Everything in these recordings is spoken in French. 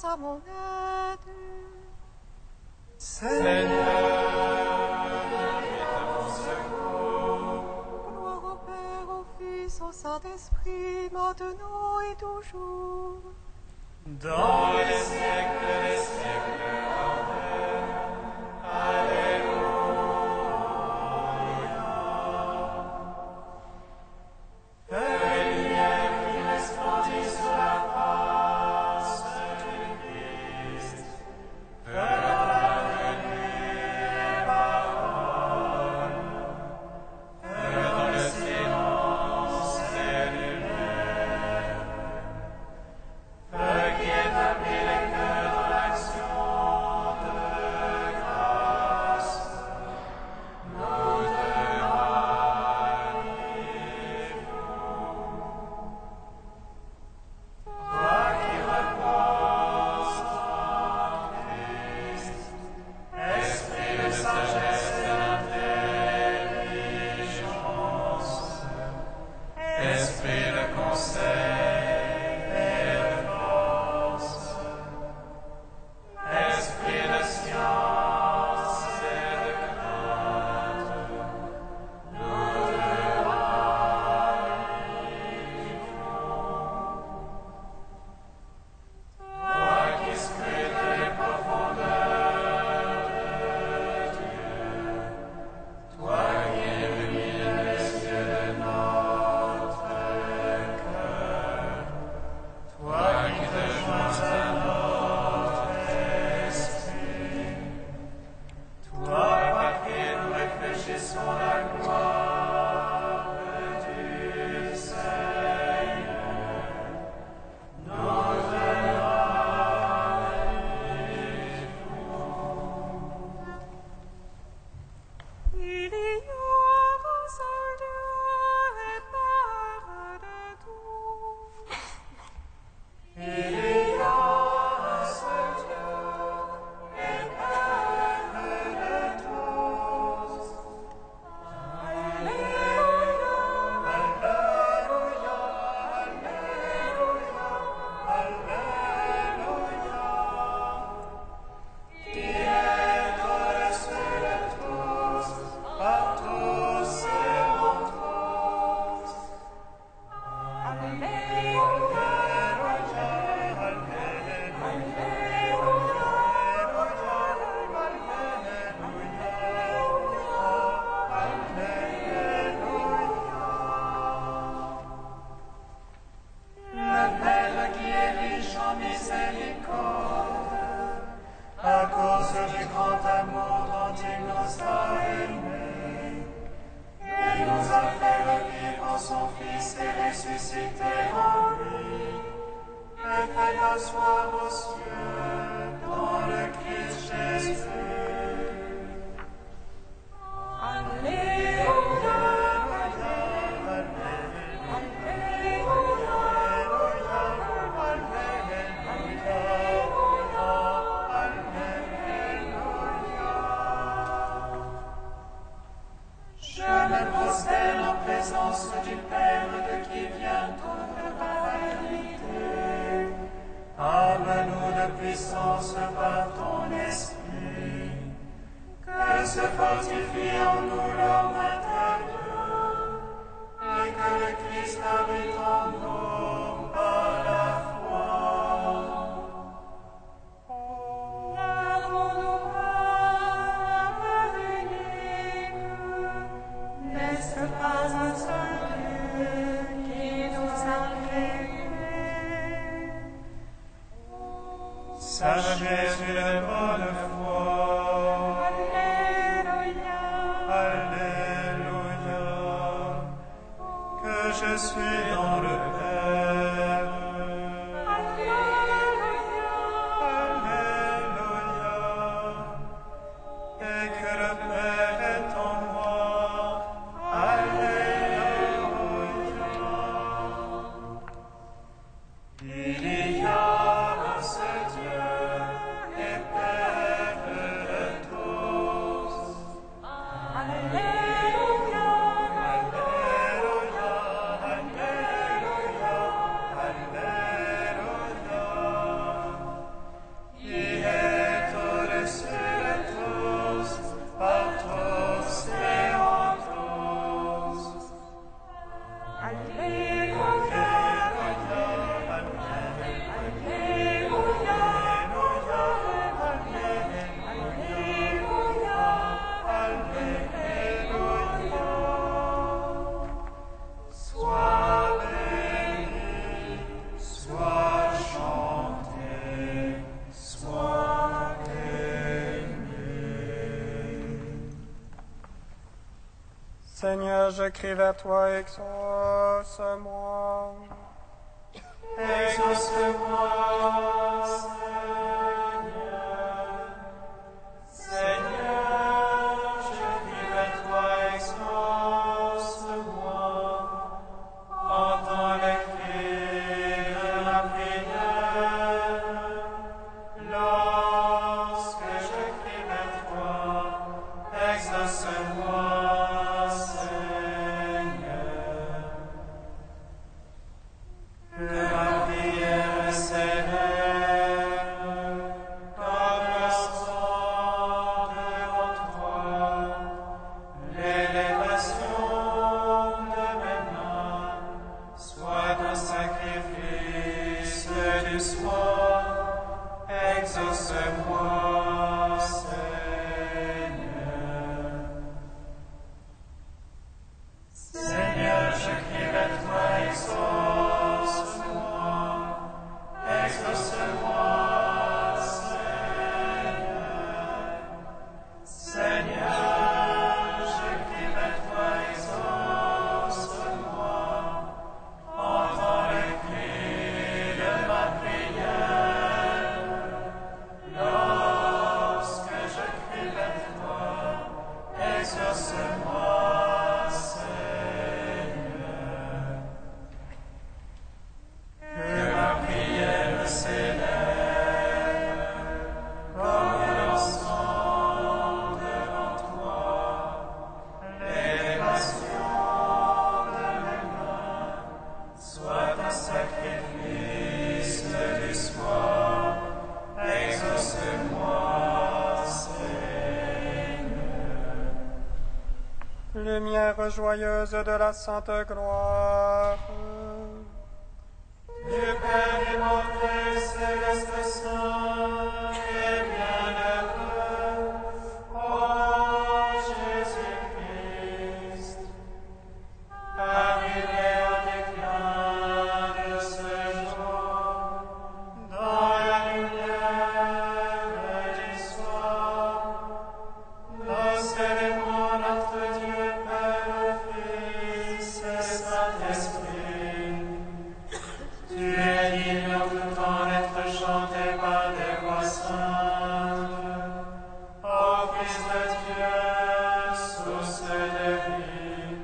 à mon aide. Seigneur, viens à mon secours. Gloire au Père, au Fils, au Saint-Esprit, maintenant et toujours. Dans les siècles des siècles. Amen. Alléluia. Vers les lumières qui resplendissent sur la face du Christ, vers la venue parole, vers le silence des lumières, vers qui établit les cœurs dans l'action de grâce, nous te rallions. Toi qui reposes en Christ, esprit de sagesse et d'intelligence, esprit de conseil et de force, esprit de science et de crainte, nous te rallions. Toi qui scrutes les profondeurs de Dieu, toi qui illumines les yeux de notre cœur, toi qui te joins à notre esprit, toi par qui nous réfléchissons la gloire du Seigneur, nous te Il y a un seul Dieu et Père de tous. Il y a un seul Dieu et Père de tous. Alléluia. Alléluia, Alléluia, Alléluia. Qui est au-dessus de tous, par tous et en tous. Alléluia. Le Père qui est riche en miséricorde, à cause du grand amour dont il nous a aimés, il nous a fait revivre en son Fils et ressusciter en lui, et fait asseoir aux cieux dans le Christ Jésus. Alléluia. Je me prosterne en présence du Père de qui vient toute la vérité. Arme-nous de puissance par ton esprit, que se fortifie en nous l'homme intérieur, et que le Christ habite en nous par la foi. N'avons-nous pas Père unique? N'est-ce pas un seul Dieu qui nous a créés? Sachez une bonne foi. Alléluia. Alléluia, que je suis dans le Père. Alléluia. Alléluia, et que le Père est en moi. Alléluia. Il y a un seul Dieu et Père de tous. Alléluia. Alléluia, Alléluia, Seigneur, je crie vers toi, exauce-moi. Exauce-moi, Seigneur, je crie vers toi, exauce-moi. Entends les cris de ma prière. Lorsque je crie vers toi, exauce-moi, Seigneur. Que ma prière s'élève comme le sang devant toi. L'élévation de mes mains soit un sacrifice du soir. Exauce-moi, Seigneur. Seigneur, je crie vers toi, exauce-moi. Exauce-moi, Seigneur. Seigneur, je crie vers toi, exauce-moi. Entends les cris de ma prière. Lorsque je crie vers toi, exauce-moi, Seigneur. Que ma prière s'élève comme l'encens devant toi. L'élévation de mes mains soit un sacrifice du soir. Exauce-moi, Seigneur. Lumière joyeuse de la sainte gloire. Dieu Père immortel, céleste, saint et bienheureux, ô Jésus-Christ, arrivé au déclin de ce jour, dans la lumière du soir, nous célébrons notre Dieu, Père, Fils et Saint-Esprit. Tu es digne en tout temps d'être chanté par des voix saintes. Ô Fils de Dieu, source de vie,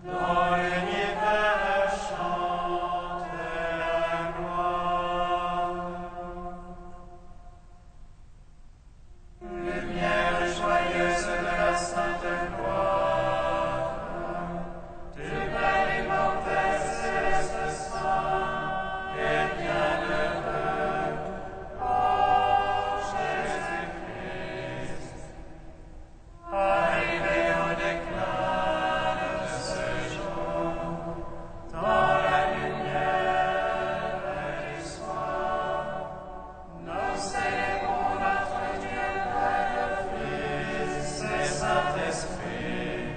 dont l'univers chante la gloire. Lumière joyeuse de la sainte gloire, du Père immortel, céleste, saint et bienheureux, ô Jésus-Christ, arrivé au déclin de ce jour, dans la lumière du soir, nous célébrons notre Dieu, Père, Fils et Saint-Esprit.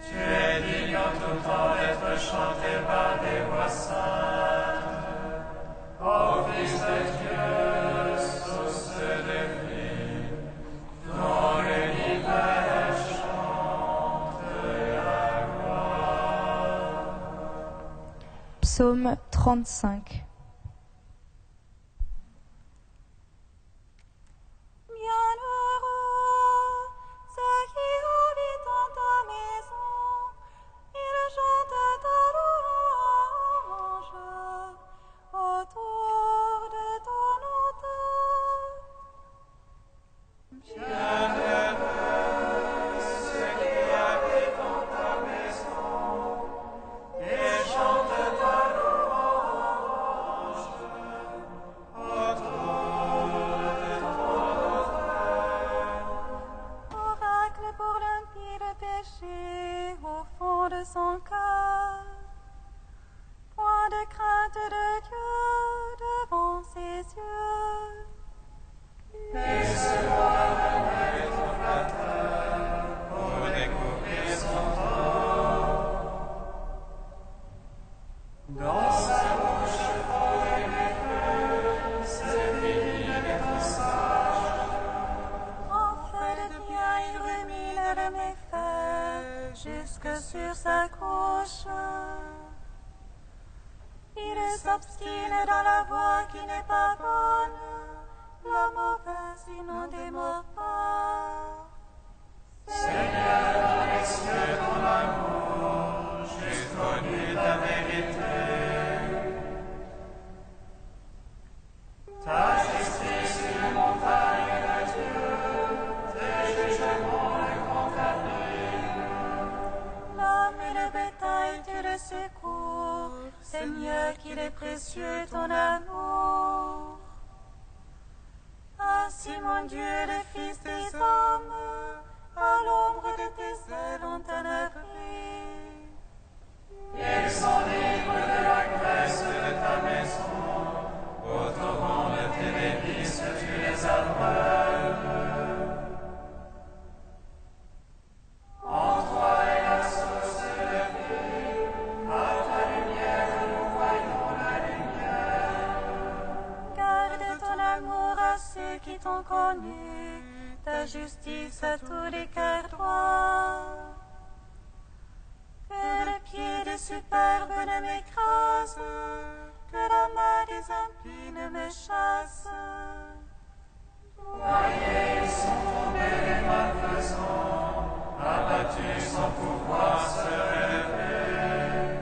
Tu es digne en tout temps d'être chanté par des voix saintes. Ô Fils de Dieu, source de vie, dont l'univers chante la gloire. Psaume 35. Bienheureux ceux qui habitent en ta maison, ils chantent ta louange autour de ton autel. Bienheureux ceux qui habitent en ta maison et chantent ta louange autour de ton autel. Oracle pour limpide péché au fond de son cœur. Point de crainte de Dieu devant ses yeux. Et ce roi est ton flatteur pour découvrir son trône. Dans sa bouche fort et feu, c'est fini d'être sage. En feu de bien il rumine de mes faits. sur sa couche. Il s'obstine dans la voie qui n'est pas bonne, la mauvaise il n'en démord pas. Seigneur, dans les cieux ton amour, jusqu'aux nuits ta vérité. Ta justice une montagne de Dieu, tes jugements le contaminent. L'homme et le bétail tu le secours, Seigneur, qu'il est précieux ton amour. Ainsi, mon Dieu, le Fils des hommes, à l'ombre de tes ailes ont un abri. Ils sont libres de la graisse de ta maison, au torrent de tes délices tu les abreuves. En toi est la source de vie, à ta lumière nous voyons la lumière. Garde ton amour à ceux qui t'ont connu, ta justice à tous les cœurs droits. Que le pied des superbes ne m'écrase, que la main des impies ne me chasse. Voyez, ils sont tombés les malfaisants, abattus sans pouvoir se relever.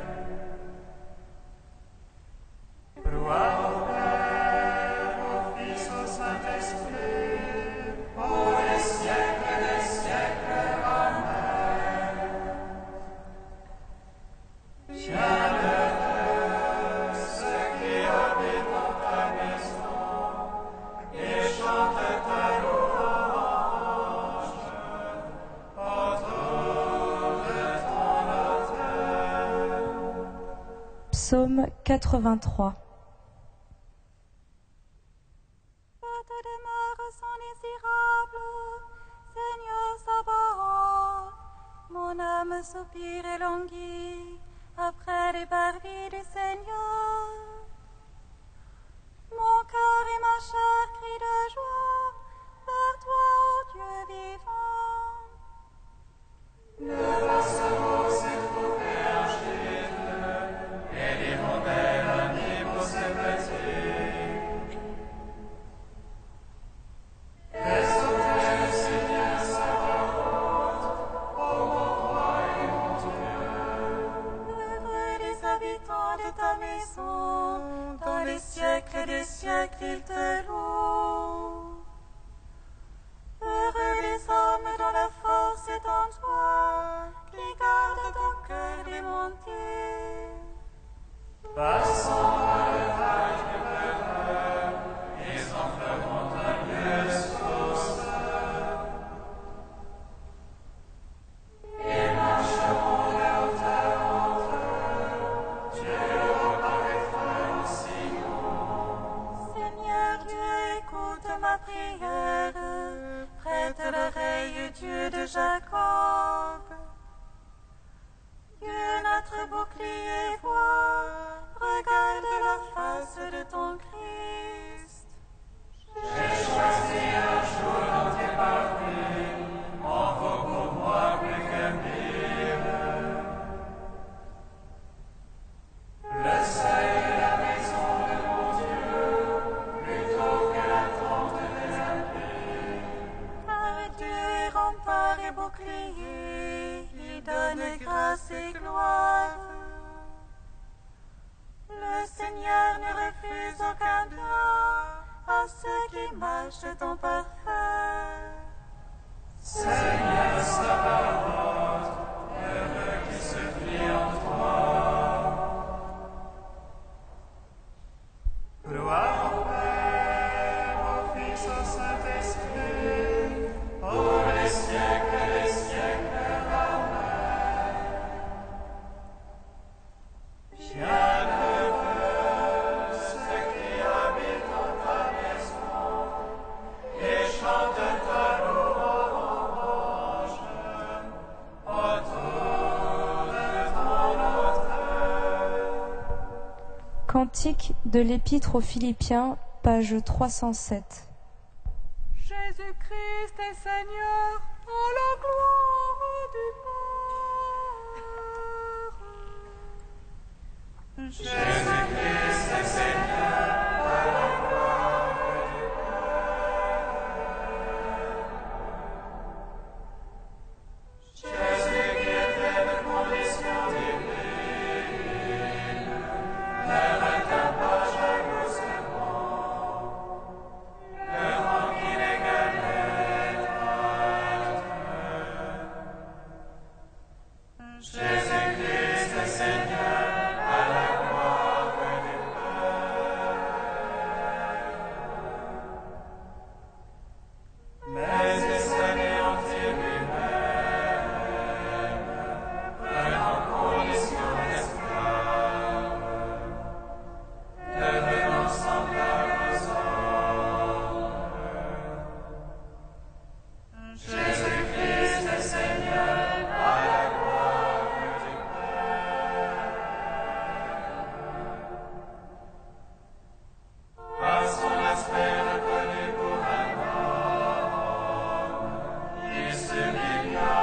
Gloire au Père, au Fils, au Saint-Esprit, pour les siècles des siècles. Amen. Bienheureux ceux qui habitent dans ta maison et chantent ta louange autour de ton autel. Psaume 83. Tes demeures sont désirables, Seigneur Sabaoth. Mon âme soupire et languit après les parvis du Seigneur. Mon cœur et ma chair crient de joie vers toi, ô Dieu vivant. Le passereau s'est trouvé un gîte, et l'hirondelle un nid pour ses petits. Les autels, Seigneur Sabaoth, ô mon roi et mon Dieu. Heureux les habitants de ta maison, dans les siècles des siècles ils te louent. Heureux les hommes dont la force est en toi, qui gardent ton cœur démonté. Passant par le vague du malheur, ils en feront un lieu de source. Ils marcheront de hauteur en hauteur, Dieu apparaîtra en Sion. Seigneur Dieu, écoute ma prière, prête l'oreille, Dieu de Jacob. Dieu, notre bouclier, vois, regarde la face de ton Christ. J'ai choisi un jour dans tes parvis, en vaut pour moi plus que 1000. Le seuil de la maison de mon Dieu, plutôt que la tente des impies. Car Dieu est rempart et bouclier, il donne grâce et gloire. Le Seigneur ne refuse aucun bien à ceux qui marchent en parfait. Seigneur Sabaoth, heureux qui se plie en toi. Gloire au Père, au Fils, au Saint-Esprit, pour les siècles des siècles. Amen. Bienheureux ceux qui habitent dans ta maison et chantent ta louange autour de ton autel. Cantique de l'Épître aux Philippiens, page 307. Jésus-Christ est Seigneur, en la gloire du Père. Jésus-Christ est Seigneur, à la gloire du Père. Jésus qui était de condition divine, ne retint pas jalousement le rang qu'il égalait à Dieu. Jésus-Christ est Seigneur, à la gloire du Père. Mais il s'anéantit lui-même, prenant condition d'esclave, devenant semblable aux hommes. Jésus-Christ est Seigneur, à la gloire du Père. Par son aspect reconnu pour un homme, il s'humilia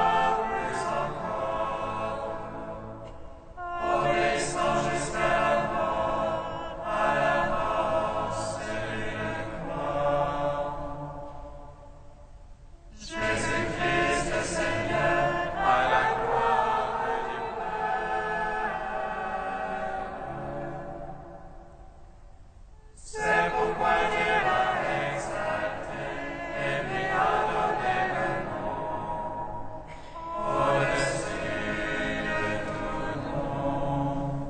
plus encore, obéissant jusqu'à la mort, à la mort sur une croix. Jésus-Christ est Seigneur, à la gloire du Père. C'est pourquoi Dieu l'a exalté et lui a donné le nom au-dessus de tout nom.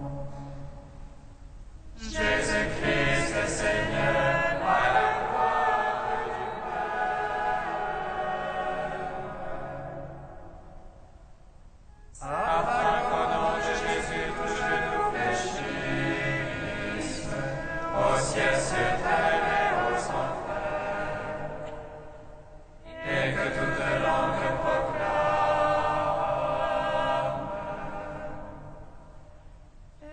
Jésus-Christ est Seigneur, à la gloire du Père. Afin qu'au nom de Jésus tout genou fléchisse, au ciel, sur terre et aux enfers, et que toute langue proclame: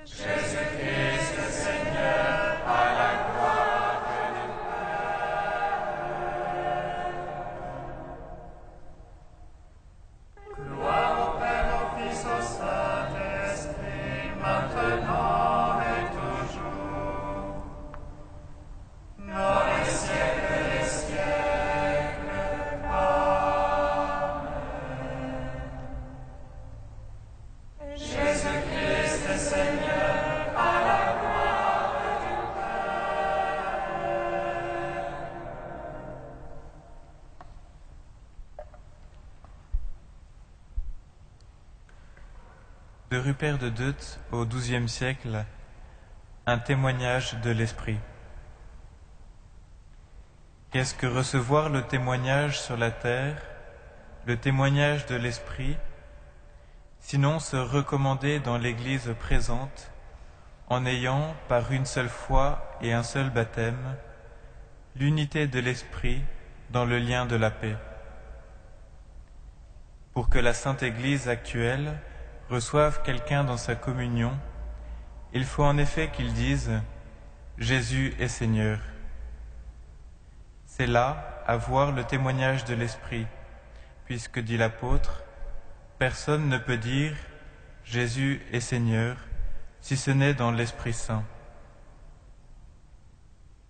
Jésus-Christ est Seigneur, à la gloire du Père. Gloire au Père, au Fils, au Saint-Esprit, maintenant et toujours, dans les siècles des siècles. Amen. Jésus-Christ est Seigneur, à la gloire du De Rupert de Deutz au XIIe siècle, un témoignage de l'Esprit. Qu'est-ce que recevoir le témoignage sur la terre, le témoignage de l'Esprit, sinon se recommander dans l'Église présente, en ayant, par une seule foi et un seul baptême, l'unité de l'Esprit dans le lien de la paix. Pour que la Sainte Église actuelle reçoive quelqu'un dans sa communion, il faut en effet qu'il dise « Jésus est Seigneur ». C'est là avoir le témoignage de l'Esprit, puisque, dit l'apôtre, personne ne peut dire « Jésus est Seigneur » si ce n'est dans l'Esprit Saint.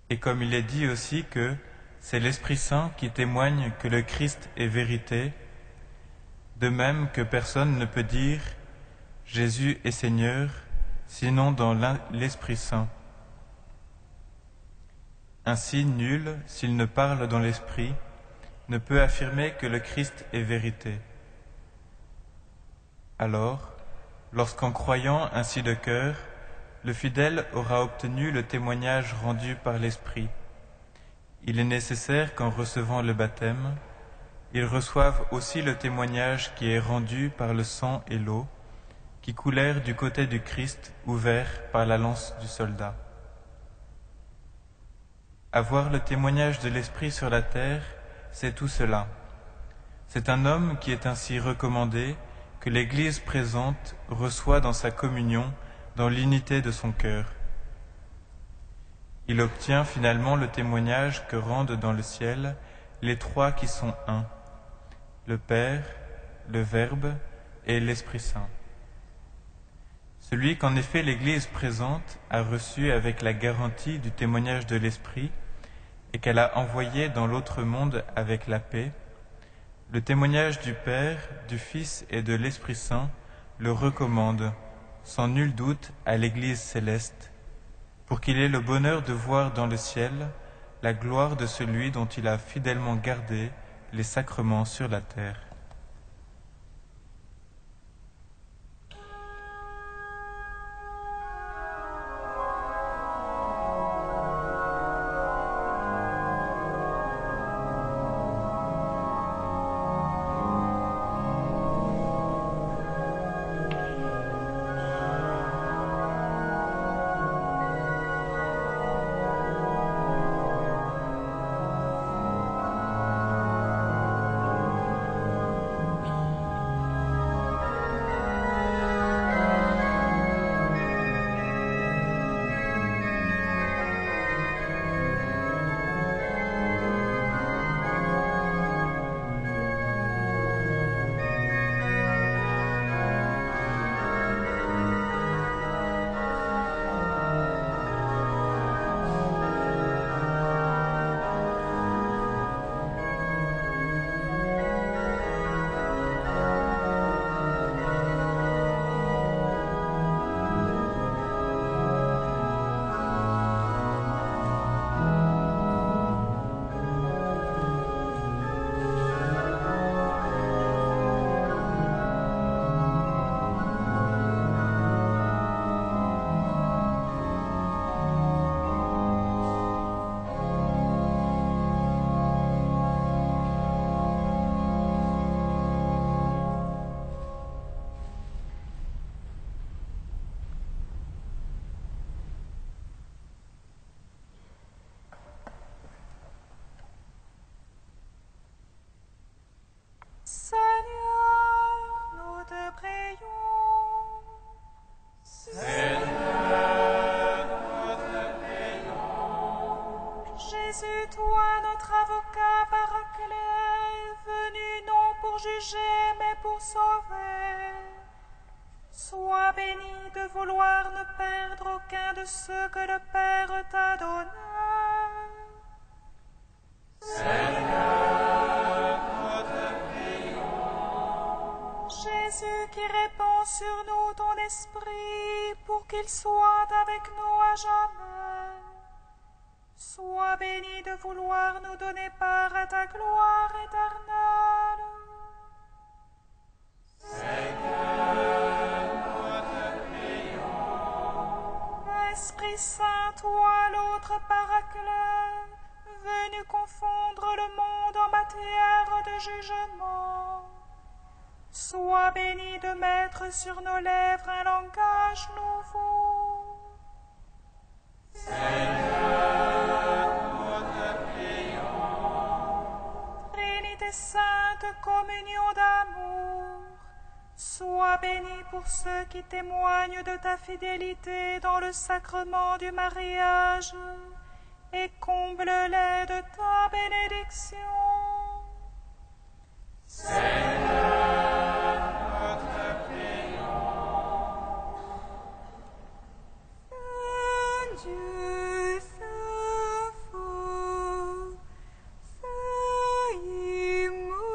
Et comme il est dit aussi que c'est l'Esprit Saint qui témoigne que le Christ est vérité, de même que personne ne peut dire « Jésus est Seigneur » sinon dans l'Esprit Saint. Ainsi, nul, s'il ne parle dans l'Esprit, ne peut affirmer que le Christ est vérité. Alors, lorsqu'en croyant ainsi de cœur, le fidèle aura obtenu le témoignage rendu par l'Esprit, il est nécessaire qu'en recevant le baptême, il reçoive aussi le témoignage qui est rendu par le sang et l'eau, qui coulèrent du côté du Christ ouvert par la lance du soldat. Avoir le témoignage de l'Esprit sur la terre, c'est tout cela. C'est un homme qui est ainsi recommandé que l'Église présente reçoit dans sa communion, dans l'unité de son cœur. Il obtient finalement le témoignage que rendent dans le ciel les trois qui sont un, le Père, le Verbe et l'Esprit Saint. Celui qu'en effet l'Église présente a reçu avec la garantie du témoignage de l'Esprit et qu'elle a envoyé dans l'autre monde avec la paix, le témoignage du Père, du Fils et de l'Esprit Saint le recommande, sans nul doute, à l'Église céleste, pour qu'il ait le bonheur de voir dans le ciel la gloire de celui dont il a fidèlement gardé les sacrements sur la terre. Seigneur, nous te prions. Jésus, toi, notre avocat paraclet, venu non pour juger, mais pour sauver, sois béni de vouloir ne perdre aucun de ceux que le Père t'a donnés. Jésus qui répand sur nous ton esprit pour qu'il soit avec nous à jamais, sois béni de vouloir nous donner part à ta gloire éternelle. Esprit Saint, toi l'autre paraclet, venu confondre le monde en matière de jugement, sois béni de mettre sur nos lèvres un langage nouveau. Trinité sainte, communion d'amour, sois béni pour ceux qui témoignent de ta fidélité dans le sacrement du mariage et comble-les de ta bénédiction. Dieu, Saint fort, Saint immortel,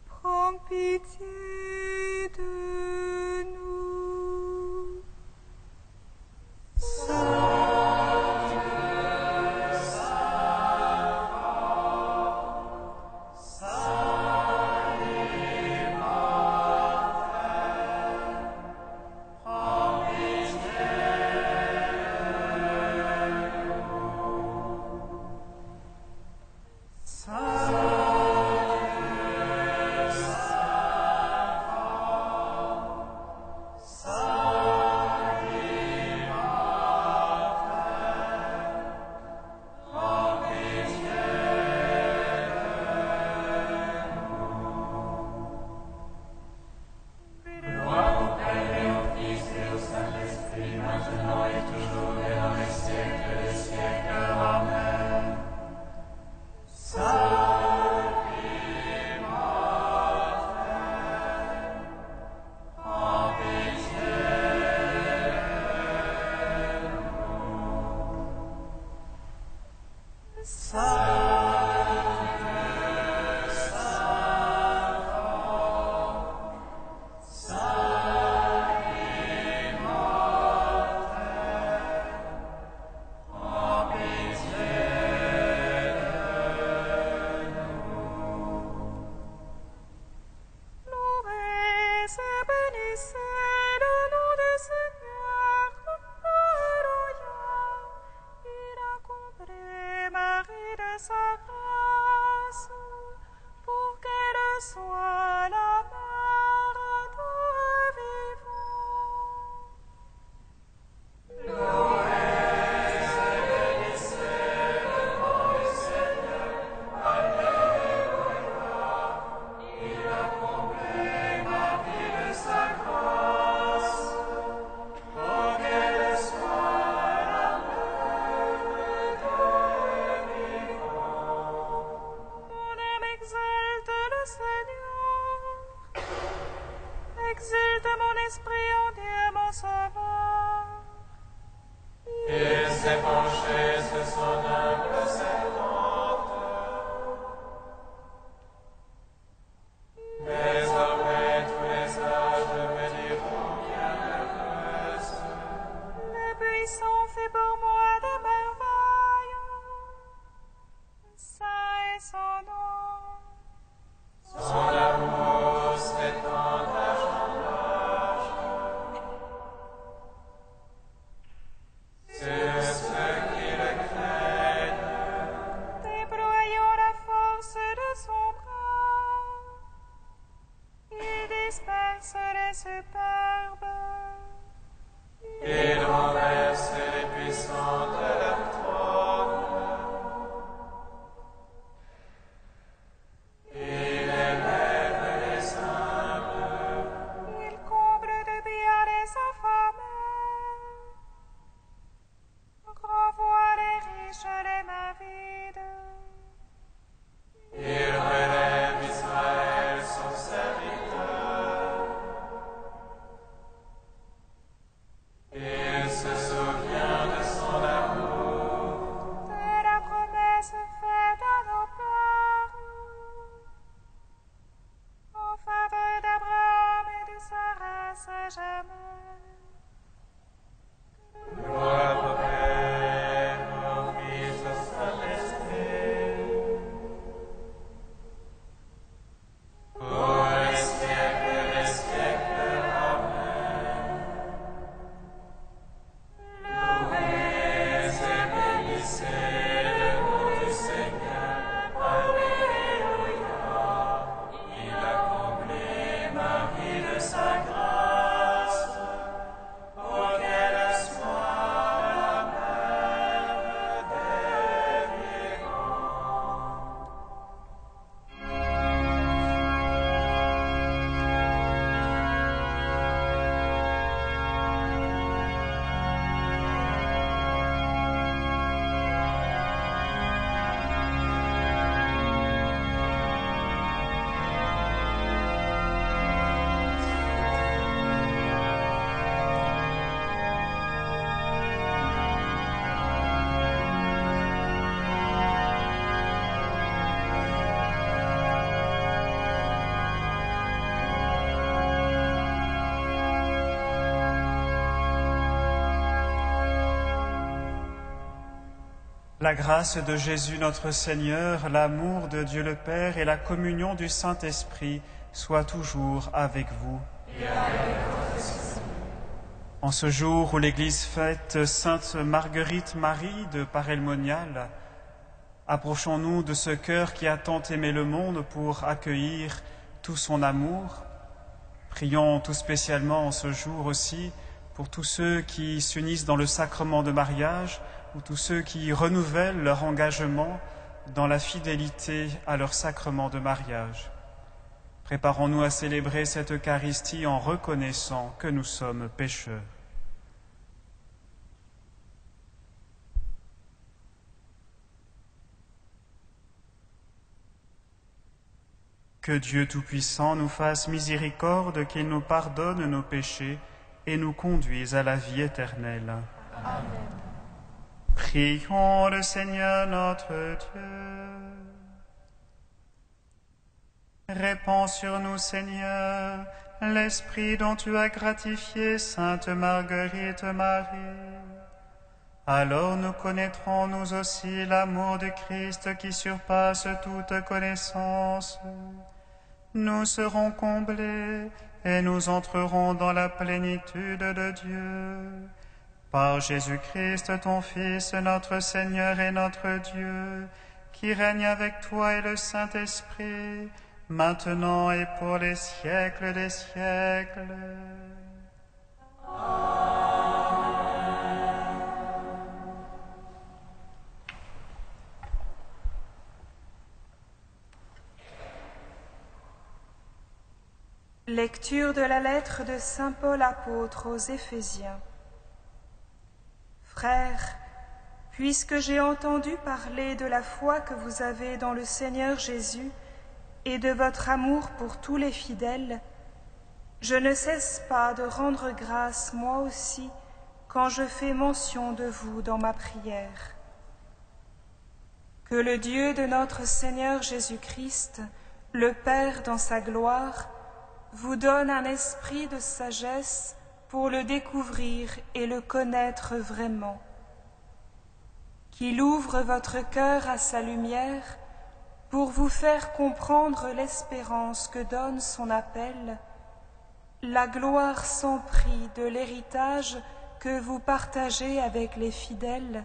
prends pitié de nous. s'est penché sur son humble servante. Désormais tous les âges me diront bienheureuse. Le puissant fait pour moi des merveilles. Saint est son nom. Son amour s'étend d'âge en âge. Sur ceux qui le craignent, Déployant la force de son bras, il disperse les superbes. il renverse les puissants de leur trône. Il élève les humbles. Il comble de bien les affamés, renvoie les riches les mains vides. Il relève Israël, son serviteur. Il se souvient de son amour. De la promesse faite à nos pères, en faveur d'Abraham et de sa race à jamais. Gloire au Père, au Fils, au Saint-Esprit. Pour les siècles des siècles. Amen. Louez et bénissez le nom du Seigneur. Alléluia. Il a comblé Marie de sa grâce. Oh, qu'elle soit la mère des vivants. La grâce de Jésus notre Seigneur, l'amour de Dieu le Père et la communion du Saint-Esprit soient toujours avec vous. En ce jour où l'Église fête Sainte Marguerite Marie de Parelmonial, approchons-nous de ce cœur qui a tant aimé le monde pour accueillir tout son amour. Prions tout spécialement en ce jour aussi pour tous ceux qui s'unissent dans le sacrement de mariage ou tous ceux qui renouvellent leur engagement dans la fidélité à leur sacrement de mariage. Préparons-nous à célébrer cette Eucharistie en reconnaissant que nous sommes pécheurs. Que Dieu Tout-Puissant nous fasse miséricorde, qu'il nous pardonne nos péchés et nous conduise à la vie éternelle. Amen. Prions le Seigneur notre Dieu. Répands sur nous, Seigneur, l'esprit dont tu as gratifié Sainte Marguerite Marie. Alors nous connaîtrons nous aussi l'amour du Christ qui surpasse toute connaissance. Nous serons comblés et nous entrerons dans la plénitude de Dieu. Par Jésus-Christ, ton Fils, notre Seigneur et notre Dieu, qui règne avec toi et le Saint-Esprit, maintenant et pour les siècles des siècles. Lecture de la lettre de Saint Paul apôtre aux Éphésiens. Frères, puisque j'ai entendu parler de la foi que vous avez dans le Seigneur Jésus et de votre amour pour tous les fidèles, je ne cesse pas de rendre grâce, moi aussi, quand je fais mention de vous dans ma prière. Que le Dieu de notre Seigneur Jésus-Christ, le Père dans sa gloire, vous donne un esprit de sagesse pour le découvrir et le connaître vraiment. Qu'il ouvre votre cœur à sa lumière pour vous faire comprendre l'espérance que donne son appel, la gloire sans prix de l'héritage que vous partagez avec les fidèles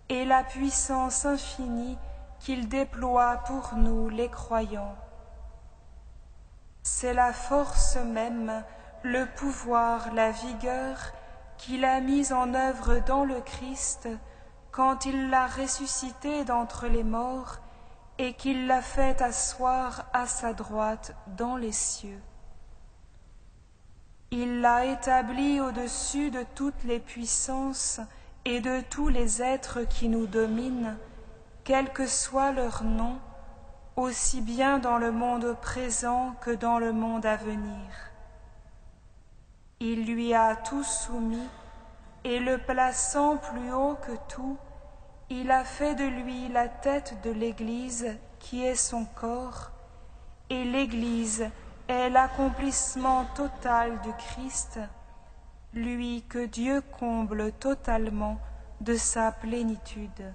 et la puissance infinie qu'il déploie pour nous les croyants. C'est la force même, le pouvoir, la vigueur qu'il a mise en œuvre dans le Christ quand il l'a ressuscité d'entre les morts et qu'il l'a fait asseoir à sa droite dans les cieux. Il l'a établi au-dessus de toutes les puissances et de tous les êtres qui nous dominent, quel que soit leur nom, aussi bien dans le monde présent que dans le monde à venir. Il lui a tout soumis, et le plaçant plus haut que tout, il a fait de lui la tête de l'Église qui est son corps, et l'Église est l'accomplissement total du Christ, lui que Dieu comble totalement de sa plénitude.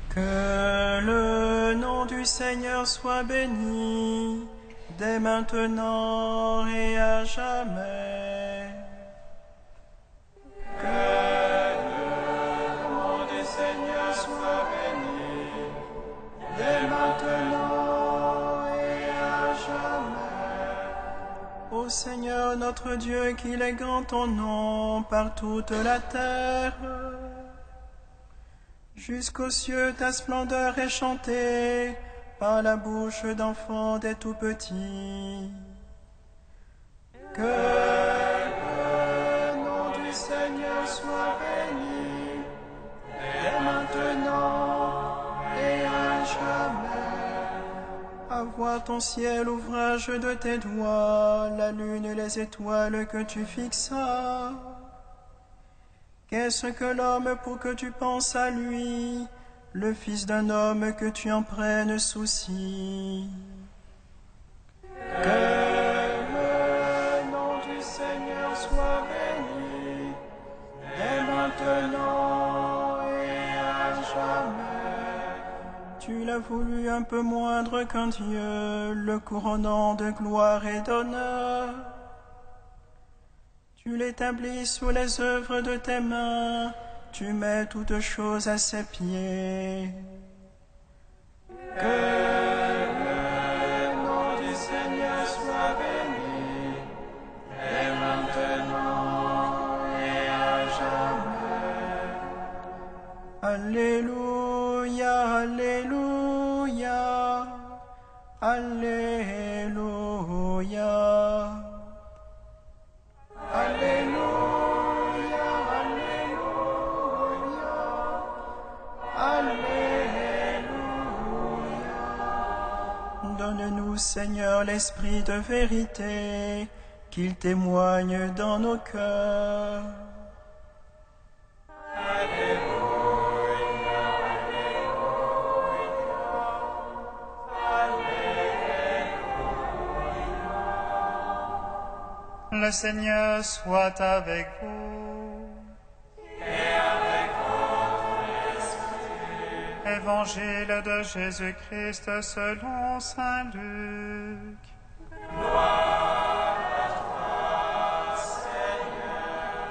Que le nom du Seigneur soit béni, dès maintenant et à jamais. Que le nom du Seigneur soit béni, dès maintenant et à jamais. Ô Seigneur notre Dieu, qu'il est grand ton nom par toute la terre. Jusqu'aux cieux, ta splendeur est chantée par la bouche d'enfants des tout-petits. Que le nom du Seigneur soit béni, dès maintenant et à jamais. À voir ton ciel, ouvrage de tes doigts, la lune et les étoiles que tu fixas. Qu'est-ce que l'homme pour que tu penses à lui, le fils d'un homme que tu en prennes souci? Que le nom du Seigneur soit béni, dès maintenant et à jamais. Tu l'as voulu un peu moindre qu'un Dieu, le couronnant de gloire et d'honneur. Tu l'établis sous les œuvres de tes mains, tu mets toutes choses à ses pieds. Que le nom du Seigneur soit béni, et maintenant et à jamais. Alléluia, Alléluia, Alléluia. Alléluia, Alléluia, Alléluia. Donne-nous, Seigneur, l'esprit de vérité, qu'il témoigne dans nos cœurs. Le Seigneur soit avec vous. Et avec votre esprit. Évangile de Jésus-Christ selon saint Luc. Gloire à toi, Seigneur.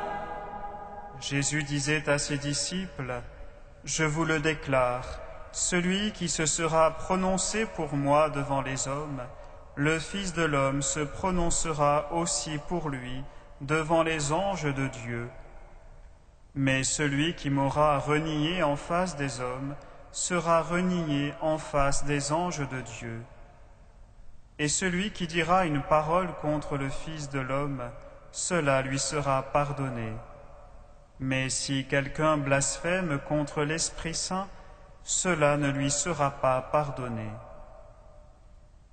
Jésus disait à ses disciples, « Je vous le déclare, celui qui se sera prononcé pour moi devant les hommes, le Fils de l'homme se prononcera aussi pour lui devant les anges de Dieu. Mais celui qui m'aura renié en face des hommes sera renié en face des anges de Dieu. Et celui qui dira une parole contre le Fils de l'homme, cela lui sera pardonné. Mais si quelqu'un blasphème contre l'Esprit Saint, cela ne lui sera pas pardonné.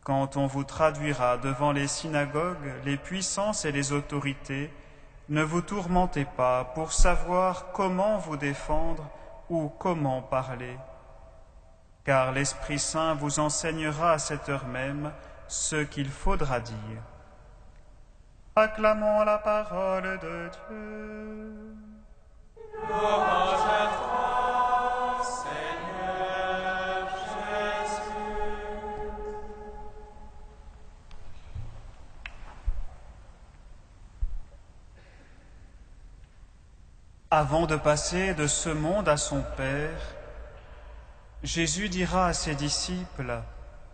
Quand on vous traduira devant les synagogues, les puissances et les autorités, ne vous tourmentez pas pour savoir comment vous défendre ou comment parler. Car l'Esprit Saint vous enseignera à cette heure même ce qu'il faudra dire. Acclamons la parole de Dieu. Louange à toi, Seigneur Jésus. Avant de passer de ce monde à son Père, Jésus dira à ses disciples,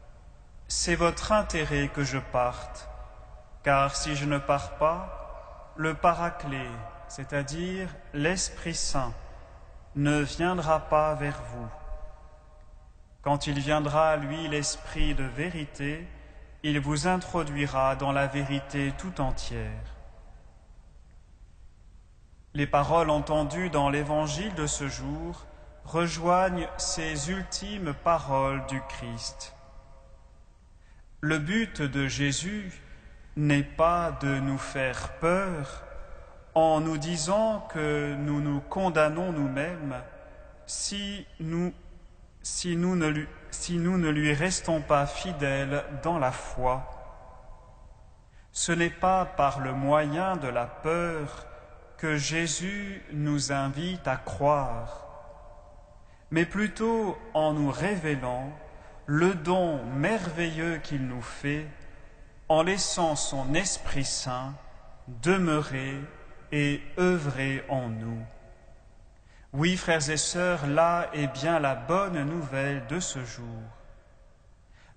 « C'est votre intérêt que je parte, car si je ne pars pas, le Paraclet, c'est-à-dire l'Esprit Saint, ne viendra pas vers vous. Quand il viendra, lui, l'Esprit de vérité, il vous introduira dans la vérité tout entière. » Les paroles entendues dans l'Évangile de ce jour rejoignent ces ultimes paroles du Christ. Le but de Jésus n'est pas de nous faire peur en nous disant que nous nous condamnons nous-mêmes si nous ne lui restons pas fidèles dans la foi. Ce n'est pas par le moyen de la peur que Jésus nous invite à croire, mais plutôt en nous révélant le don merveilleux qu'il nous fait en laissant son Esprit Saint demeurer et œuvrer en nous. Oui, frères et sœurs, là est bien la bonne nouvelle de ce jour.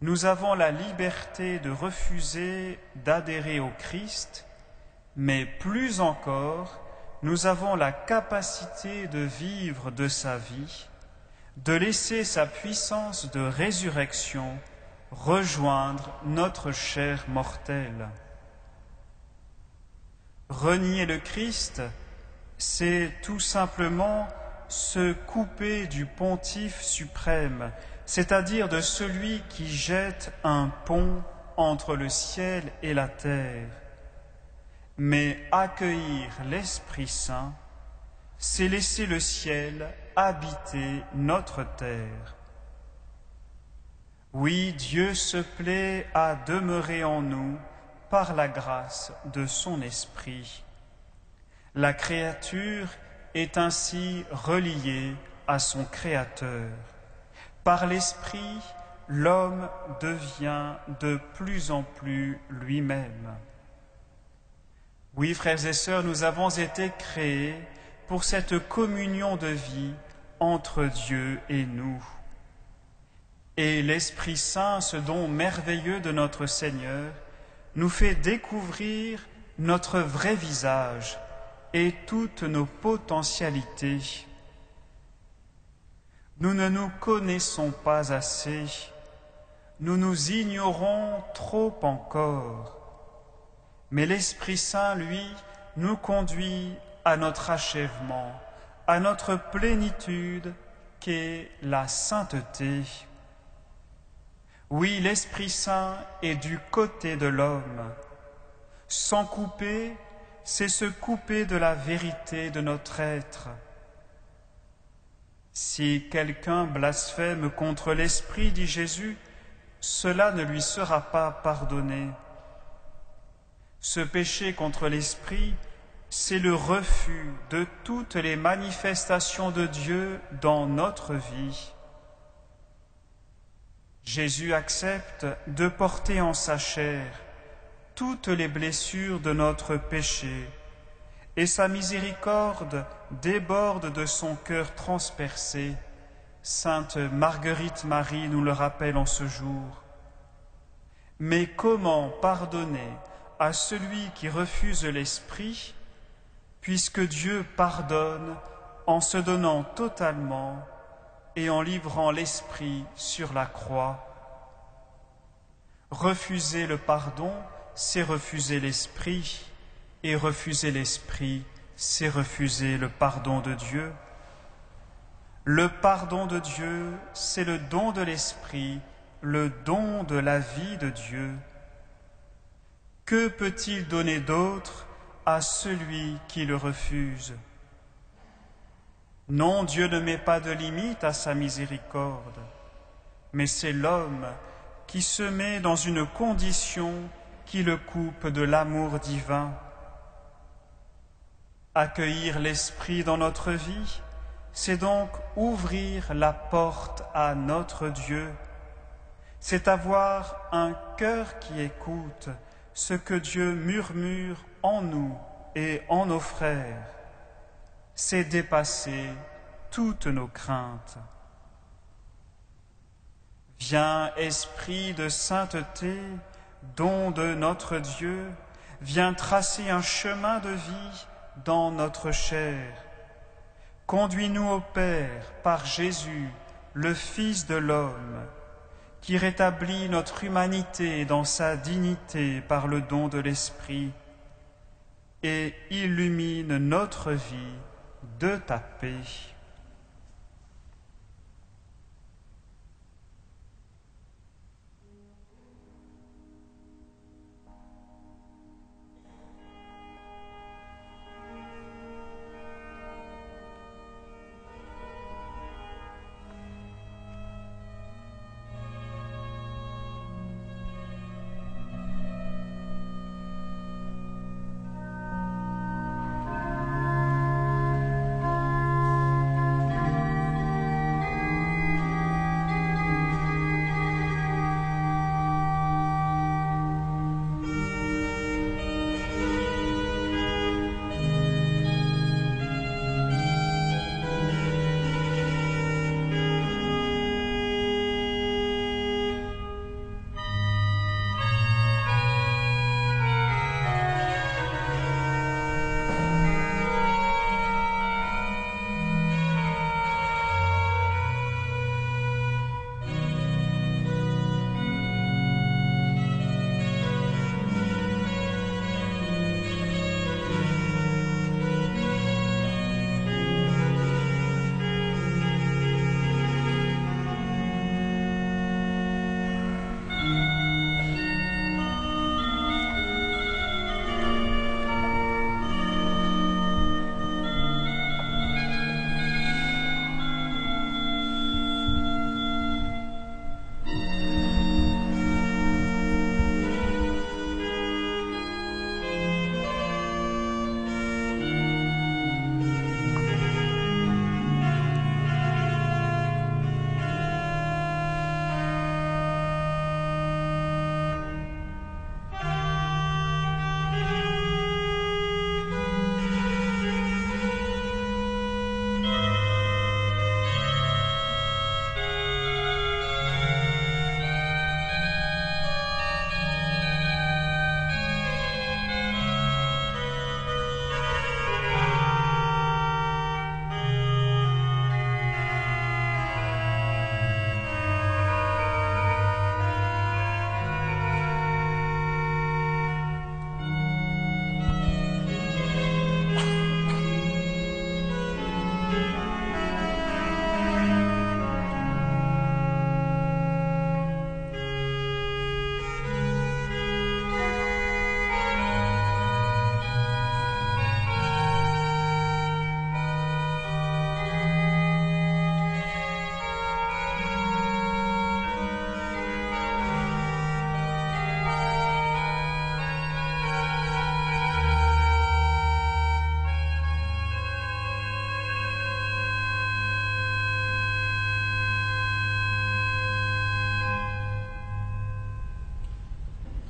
Nous avons la liberté de refuser d'adhérer au Christ, mais plus encore, nous avons la capacité de vivre de sa vie, de laisser sa puissance de résurrection rejoindre notre chair mortelle. Renier le Christ, c'est tout simplement se couper du pontife suprême, c'est-à-dire de celui qui jette un pont entre le ciel et la terre. Mais accueillir l'Esprit Saint, c'est laisser le ciel habiter notre terre. Oui, Dieu se plaît à demeurer en nous par la grâce de son Esprit. La créature est ainsi reliée à son Créateur. Par l'Esprit, l'homme devient de plus en plus lui-même. Oui, frères et sœurs, nous avons été créés pour cette communion de vie entre Dieu et nous. Et l'Esprit Saint, ce don merveilleux de notre Seigneur, nous fait découvrir notre vrai visage et toutes nos potentialités. Nous ne nous connaissons pas assez, nous nous ignorons trop encore. Mais l'Esprit Saint, lui, nous conduit à notre achèvement, à notre plénitude qu'est la sainteté. Oui, l'Esprit Saint est du côté de l'homme. S'en couper, c'est se couper de la vérité de notre être. Si quelqu'un blasphème contre l'Esprit, dit Jésus, cela ne lui sera pas pardonné. Ce péché contre l'Esprit, c'est le refus de toutes les manifestations de Dieu dans notre vie. Jésus accepte de porter en sa chair toutes les blessures de notre péché, et sa miséricorde déborde de son cœur transpercé. Sainte Marguerite Marie nous le rappelle en ce jour. Mais comment pardonner à celui qui refuse l'Esprit, puisque Dieu pardonne en se donnant totalement et en livrant l'Esprit sur la croix? Refuser le pardon, c'est refuser l'Esprit, et refuser l'Esprit, c'est refuser le pardon de Dieu. Le pardon de Dieu, c'est le don de l'Esprit, le don de la vie de Dieu. Que peut-il donner d'autre à celui qui le refuse? Non, Dieu ne met pas de limite à sa miséricorde, mais c'est l'homme qui se met dans une condition qui le coupe de l'amour divin. Accueillir l'Esprit dans notre vie, c'est donc ouvrir la porte à notre Dieu. C'est avoir un cœur qui écoute ce que Dieu murmure en nous et en nos frères. C'est dépasser toutes nos craintes. Viens, Esprit de sainteté, don de notre Dieu, viens tracer un chemin de vie dans notre chair. Conduis-nous au Père par Jésus, le Fils de l'homme, qui rétablit notre humanité dans sa dignité par le don de l'Esprit et illumine notre vie de ta paix.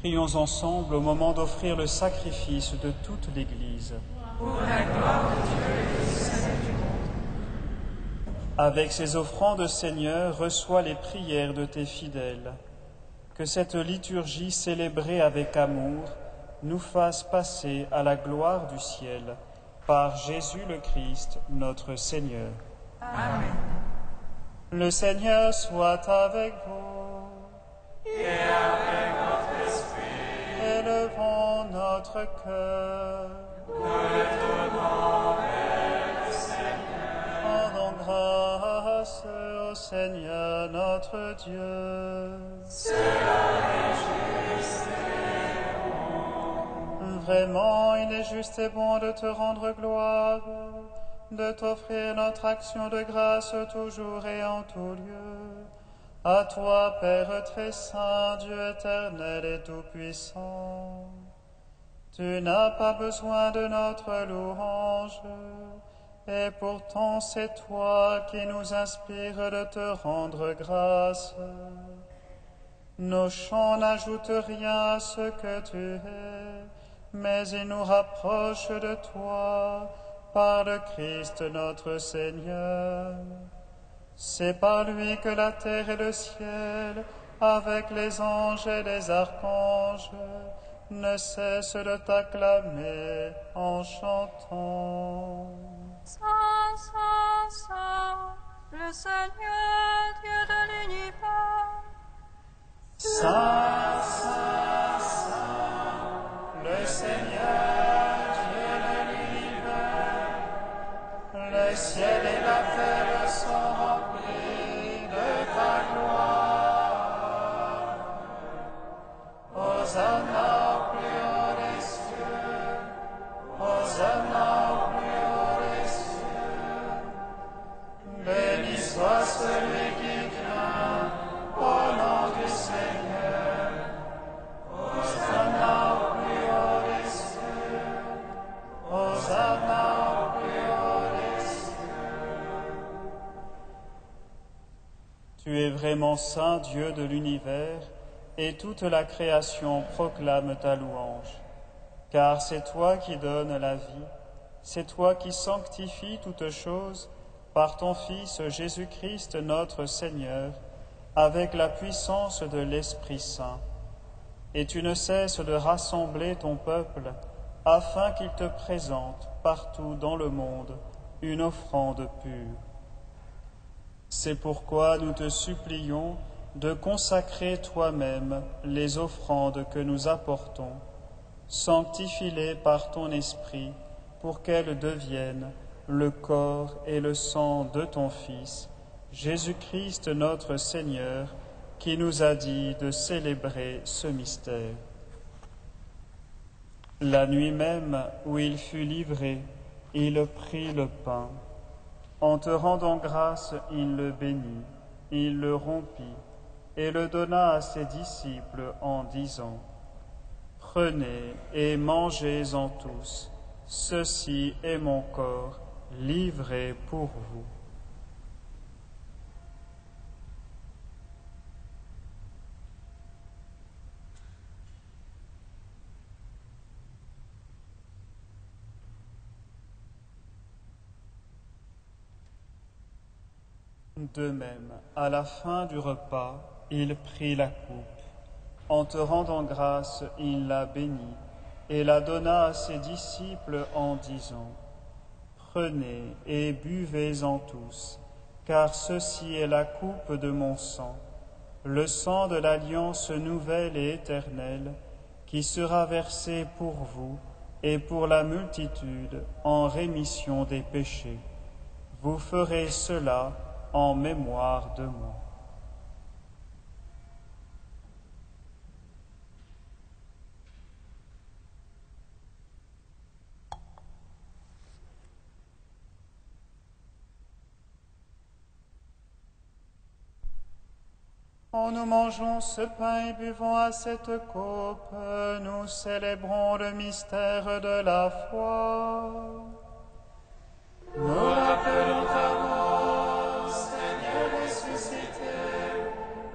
Prions ensemble au moment d'offrir le sacrifice de toute l'Église. Pour la gloire de Dieu et le salut du monde. Avec ces offrandes, Seigneur, reçois les prières de tes fidèles. Que cette liturgie célébrée avec amour nous fasse passer à la gloire du ciel par Jésus le Christ, notre Seigneur. Amen. Le Seigneur soit avec vous. Et avec votre esprit, Élevons notre cœur. nous le tenons vers le Seigneur. Rendons grâce au Seigneur notre Dieu. Vraiment, il est juste et bon de te rendre gloire, de t'offrir notre action de grâce toujours et en tout lieu. À toi, Père très saint, Dieu éternel et tout-puissant. Tu n'as pas besoin de notre louange, et pourtant c'est toi qui nous inspires de te rendre grâce. Nos chants n'ajoutent rien à ce que tu es, mais ils nous rapprochent de toi par le Christ notre Seigneur. C'est par lui que la terre et le ciel, avec les anges et les archanges, ne cessent de t'acclamer en chantant. Saint, Saint, Saint, le Seigneur, Dieu de l'univers. Saint, Saint, Saint, le Seigneur, Dieu de l'univers. Le ciel et la terre sont remplis de ta gloire. Hosanna au plus haut des cieux, Hosanna au plus haut des cieux. Béni soit celui qui vient au nom du Seigneur. Hosanna au plus haut des cieux, Hosanna au plus haut des cieux. Tu es vraiment saint, Dieu de l'univers, et toute la création proclame ta louange. Car c'est toi qui donnes la vie, c'est toi qui sanctifies toutes choses par ton Fils Jésus-Christ notre Seigneur, avec la puissance de l'Esprit Saint. Et tu ne cesses de rassembler ton peuple, afin qu'il te présente partout dans le monde une offrande pure. C'est pourquoi nous te supplions de consacrer toi-même les offrandes que nous apportons. Sanctifie-les par ton Esprit pour qu'elles deviennent le corps et le sang de ton Fils, Jésus-Christ notre Seigneur, qui nous a dit de célébrer ce mystère. La nuit même où il fut livré, il prit le pain. En te rendant grâce, il le bénit, il le rompit et le donna à ses disciples en disant : Prenez et mangez-en tous, ceci est mon corps livré pour vous. De même, à la fin du repas, il prit la coupe. En te rendant grâce, il la bénit et la donna à ses disciples en disant : Prenez et buvez-en tous, car ceci est la coupe de mon sang, le sang de l'alliance nouvelle et éternelle, qui sera versé pour vous et pour la multitude en rémission des péchés. Vous ferez cela en mémoire de moi. En nous mangeons ce pain et buvons à cette coupe, nous célébrons le mystère de la foi. Nous rappelons ta mort, Seigneur ressuscité,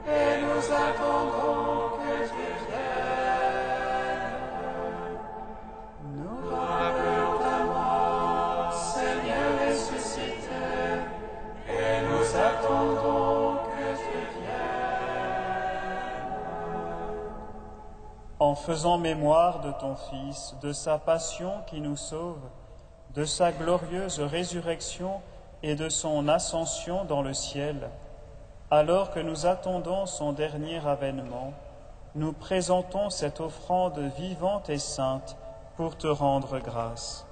et nous attendons que tu viennes. faisant mémoire de ton Fils, de sa passion qui nous sauve, de sa glorieuse résurrection et de son ascension dans le ciel, alors que nous attendons son dernier avènement, nous présentons cette offrande vivante et sainte pour te rendre grâce.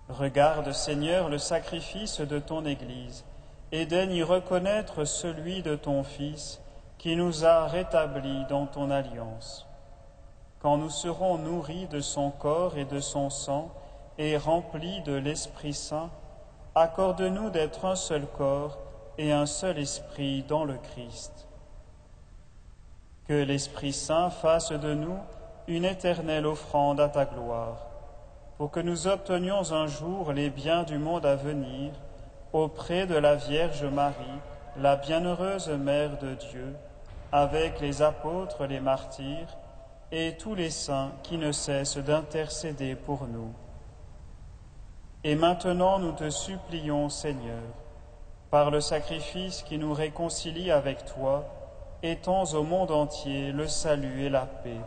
Regarde, Seigneur, le sacrifice de ton Église, et daigne y reconnaître celui de ton Fils, qui nous a rétablis dans ton alliance. Quand nous serons nourris de son corps et de son sang, et remplis de l'Esprit Saint, accorde-nous d'être un seul corps et un seul esprit dans le Christ. Que l'Esprit Saint fasse de nous une éternelle offrande à ta gloire, pour que nous obtenions un jour les biens du monde à venir, auprès de la Vierge Marie, la bienheureuse Mère de Dieu, avec les apôtres, les martyrs, et tous les saints qui ne cessent d'intercéder pour nous. Et maintenant nous te supplions, Seigneur, par le sacrifice qui nous réconcilie avec toi, étends au monde entier le salut et la paix.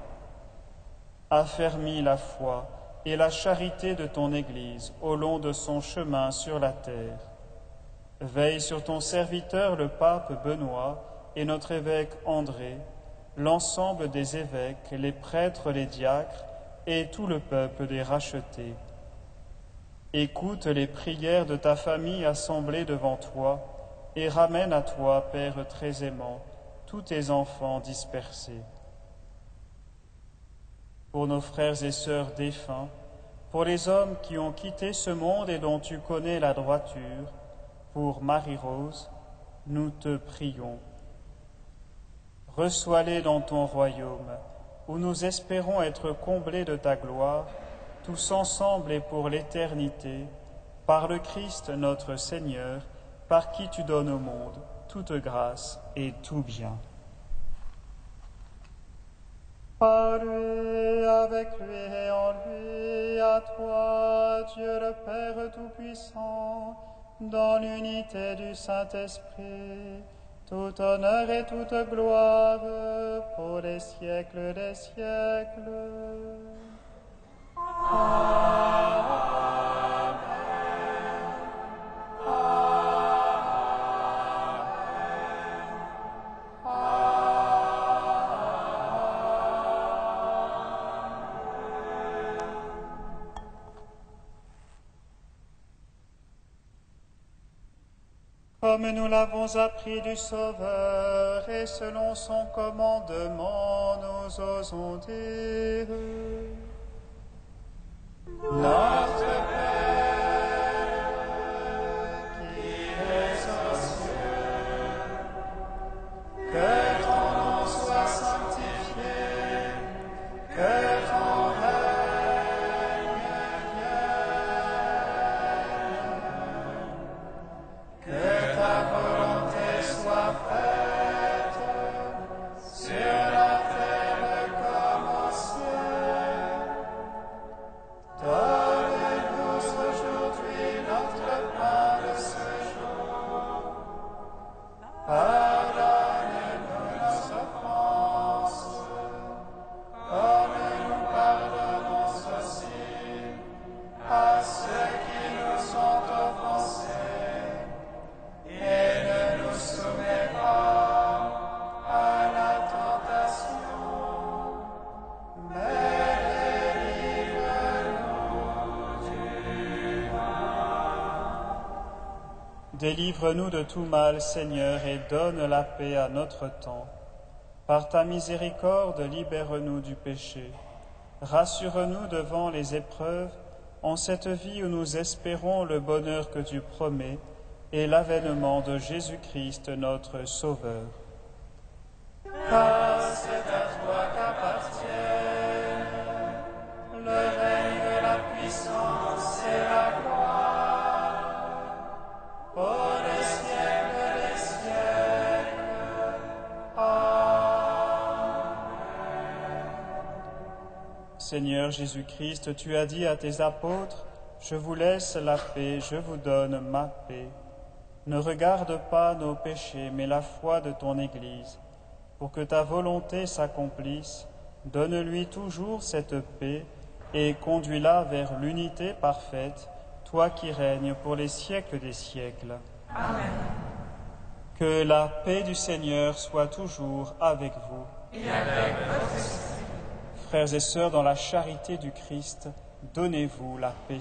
Affermis la foi et la charité de ton Église au long de son chemin sur la terre. Veille sur ton serviteur le pape Benoît et notre évêque André, l'ensemble des évêques, les prêtres, les diacres et tout le peuple des rachetés. Écoute les prières de ta famille assemblée devant toi et ramène à toi, Père très aimant, tous tes enfants dispersés. Pour nos frères et sœurs défunts, pour les hommes qui ont quitté ce monde et dont tu connais la droiture, pour Marie-Rose, nous te prions. Reçois-les dans ton royaume, où nous espérons être comblés de ta gloire, tous ensemble et pour l'éternité, par le Christ notre Seigneur, par qui tu donnes au monde toute grâce et tout bien. Par lui, avec lui et en lui, à toi, Dieu le Père Tout-Puissant, dans l'unité du Saint-Esprit, tout honneur et toute gloire pour les siècles des siècles. Comme nous l'avons appris du Sauveur et selon son commandement, nous osons dire: Notre Père, qui es aux cieux, que ton nom soit sanctifié, que ton règne vienne, que ta volonté soit faite sur la terre comme au ciel. Donne-nous aujourd'hui notre pain de ce jour. Pardonne-nous nos offenses, comme nous pardonnons aussi à ceux qui nous sont offensés. Et ne nous soumets pas à la tentation, mais délivre-nous de tout mal, Seigneur, et donne la paix à notre temps. Par ta miséricorde, libère-nous du péché. Rassure-nous devant les épreuves, en cette vie où nous espérons le bonheur que tu promets et l'avènement de Jésus-Christ, notre Sauveur. Car c'est à toi qu'appartiennent le règne, la puissance et la gloire, pour les siècles des siècles. Amen. Seigneur Jésus-Christ, tu as dit à tes apôtres: Je vous laisse la paix, je vous donne ma paix. Ne regarde pas nos péchés, mais la foi de ton Église, pour que ta volonté s'accomplisse Donne-lui toujours cette paix et conduis-la vers l'unité parfaite, toi qui règnes pour les siècles des siècles. Amen. Que la paix du Seigneur soit toujours avec vous. Et avec votre esprit. Frères et sœurs, dans la charité du Christ, donnez-vous la paix.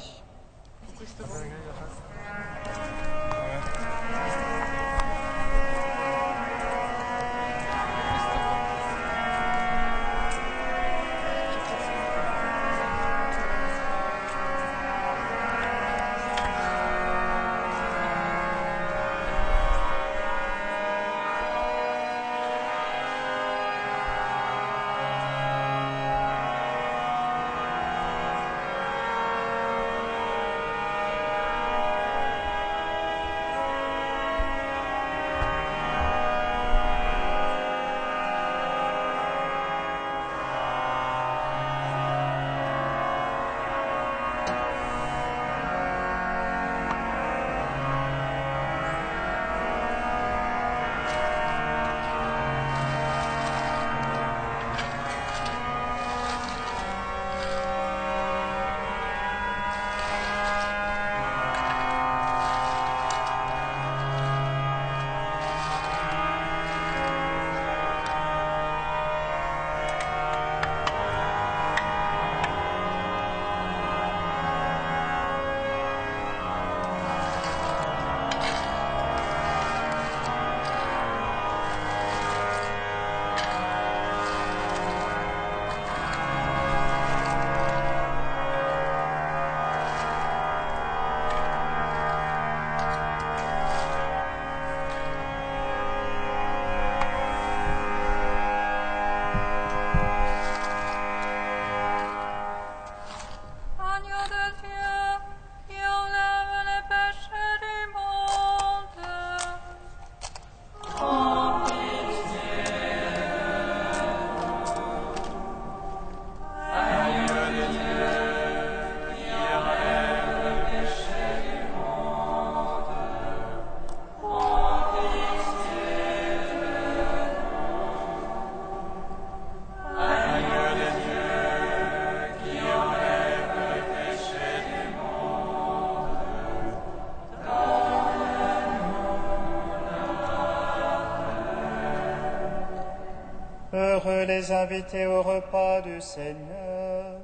Heureux les invités au repas du Seigneur.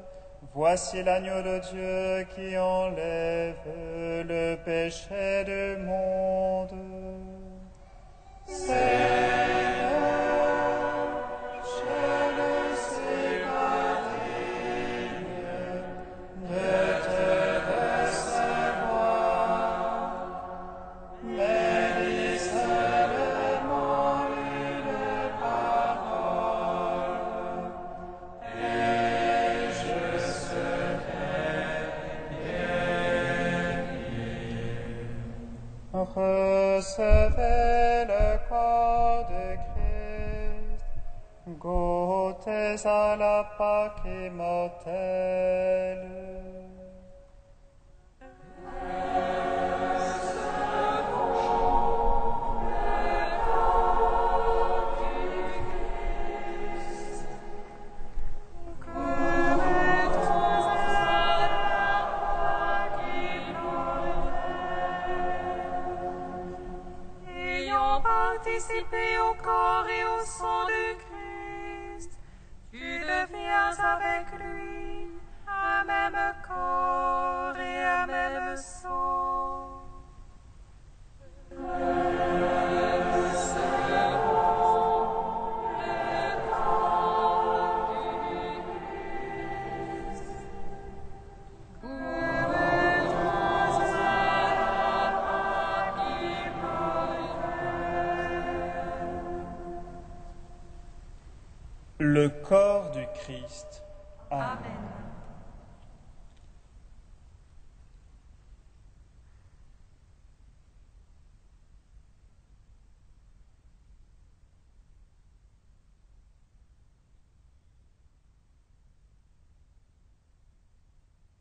Voici l'agneau de Dieu qui enlève le péché du monde. Seigneur, je ne suis pas digne de te recevoir, mais dis seulement une parole, et je serai guéri. Recevez le corps de Christ, goûtez à la Pâque immortelle. Ayant participé au corps et au sang du Christ, tu deviens avec lui un même corps et un même sang. Le corps du Christ. Amen.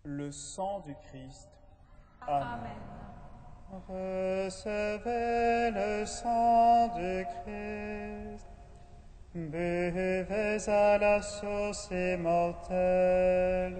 Le sang du Christ. Amen. Recevez le sang du Christ. Buvez à la source immortelle.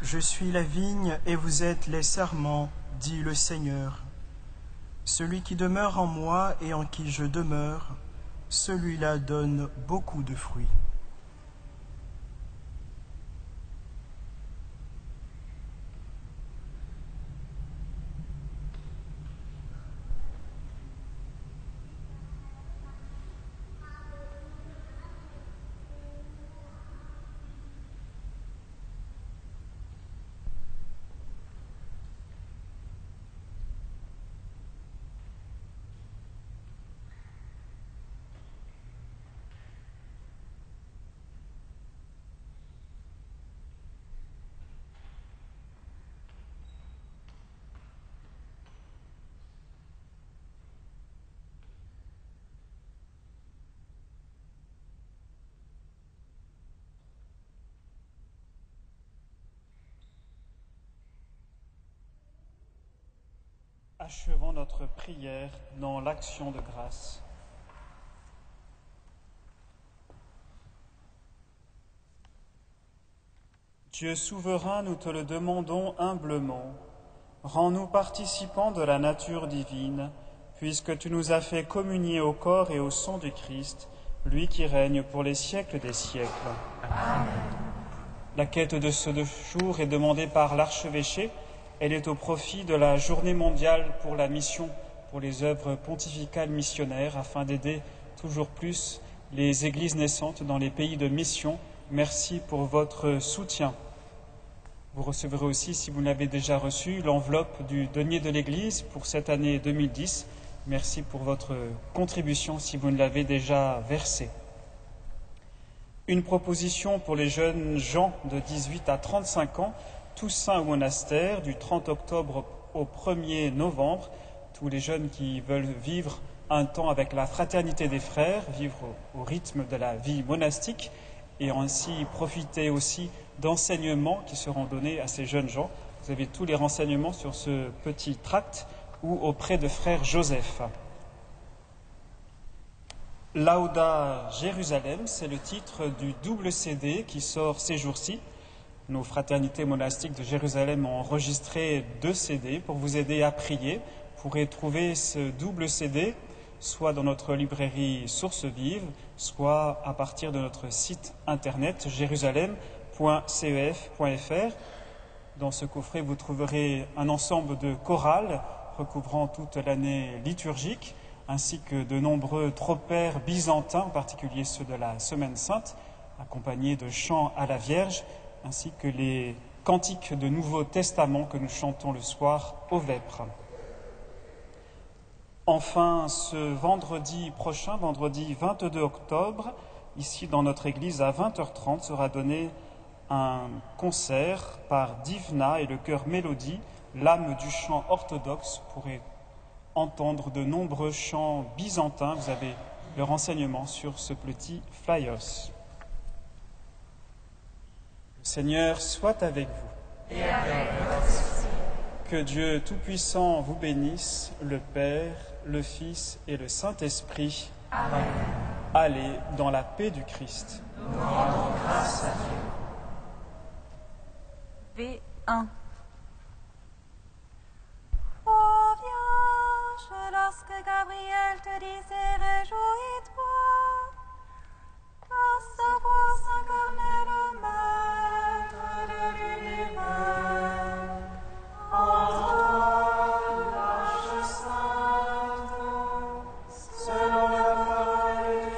Je suis la vigne et vous êtes les sarments, dit le Seigneur. Celui qui demeure en moi et en qui je demeure, celui-là donne beaucoup de fruits. Achevons notre prière dans l'action de grâce. Dieu souverain, nous te le demandons humblement. Rends-nous participants de la nature divine, puisque tu nous as fait communier au corps et au sang du Christ, lui qui règne pour les siècles des siècles. Amen. La quête de ce jour est demandée par l'archevêché. Elle est au profit de la Journée mondiale pour la mission, pour les œuvres pontificales missionnaires, afin d'aider toujours plus les églises naissantes dans les pays de mission. Merci pour votre soutien. Vous recevrez aussi, si vous l'avez déjà reçu, l'enveloppe du denier de l'Église pour cette année 2010. Merci pour votre contribution si vous ne l'avez déjà versée. Une proposition pour les jeunes gens de 18 à 35 ans, tous saints au monastère, du 30 octobre au 1er novembre. Tous les jeunes qui veulent vivre un temps avec la fraternité des frères, vivre au rythme de la vie monastique et ainsi profiter aussi d'enseignements qui seront donnés à ces jeunes gens. Vous avez tous les renseignements sur ce petit tract ou auprès de frère Joseph. Lauda Jérusalem, c'est le titre du double CD qui sort ces jours-ci. Nos fraternités monastiques de Jérusalem ont enregistré 2 CD pour vous aider à prier. Vous pourrez trouver ce double CD soit dans notre librairie Source Vive, soit à partir de notre site internet jérusalem.cef.fr. Dans ce coffret, vous trouverez un ensemble de chorales recouvrant toute l'année liturgique, ainsi que de nombreux tropairs byzantins, en particulier ceux de la Semaine Sainte, accompagnés de chants à la Vierge, ainsi que les cantiques de Nouveau Testament que nous chantons le soir au Vêpres. Enfin, ce vendredi prochain, vendredi 22 octobre, ici dans notre église à 20h30, sera donné un concert par Divna et le chœur Mélodie, l'âme du chant orthodoxe. Vous pourrez entendre de nombreux chants byzantins. Vous avez le renseignement sur ce petit flyers. Le Seigneur soit avec vous. Et avec votre esprit. Que Dieu Tout-Puissant vous bénisse, le Père, le Fils et le Saint-Esprit. Amen. Allez dans la paix du Christ. Nous rendons grâce à Dieu. V1. Ô Vierge, lorsque Gabriel te disait réjouis-toi, à savoir s'incarner le Maître de l'univers, entre l'Arche sainte, selon la parole du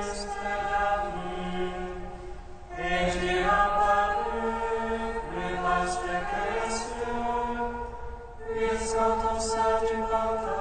juste David, et tu apparus plus vaste que les cieux, puisqu'en ton sein tu partages